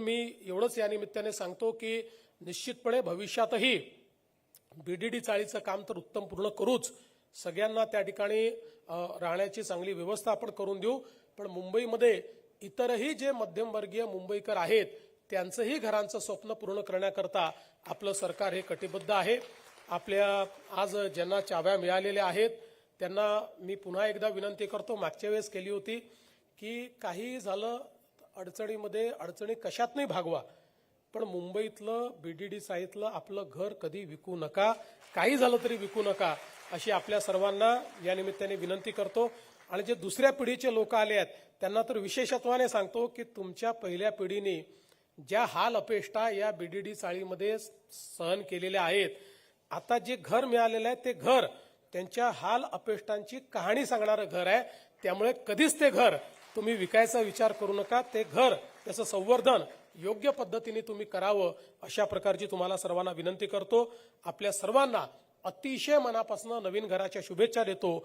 मी एवढंच या निमित्ताने सांगतो की निश्चितपणे भविष्यातही बीडीडी चाळीचं काम तर उत्तम पूर्ण करूच, सगळ्यांना त्या ठिकाणी राहण्याची चांगली व्यवस्था आपण करून देऊ। पण मुंबईमध्ये इतरही जे मध्यमवर्गीय मुंबईकर आहेत त्यांचंही घरांचं स्वप्न पूर्ण करण्याकरता आपलं सरकार हे कटिबद्ध आहे। आपल्या आज ज्यांना चाव्या मिळालेल्या आहेत त्यांना मी पुन्हा एकदा विनंती करतो, मागच्या वेळेस केली होती की काही झालं अडचणी कशात नाही भागवा, पण मुंबईतलं बीडीडी चाळीतलं आपलं घर कधी विकू नका, काही झालं तरी विकू नका, अशी आपल्या सर्वांना या निमित्ताने विनंती करतो। आणि जे दुसऱ्या पिढीचे लोक आले आहेत त्यांना तर विशेषत्वाने सांगतो की तुमच्या पहिल्या पिढीने ज्या हाल अपेष्टा या बीडीडी चाळीमध्ये सहन केलेल्या आहेत, आता जे घर मिळालेलं आहे ते घर त्यांच्या हाल अपेष्टांची कहाणी सांगणारं घर आहे। त्यामुळे कधीच ते घर तुम्ही विकायचा विचार करू नका, ते घर त्याचं संवर्धन योग्य पद्धतीने तुम्ही करावं, अशा प्रकारची तुम्हाला सर्वांना विनंती करतो। आपल्या सर्वांना अतिशय मनापासून नवीन घराच्या शुभेच्छा देतो।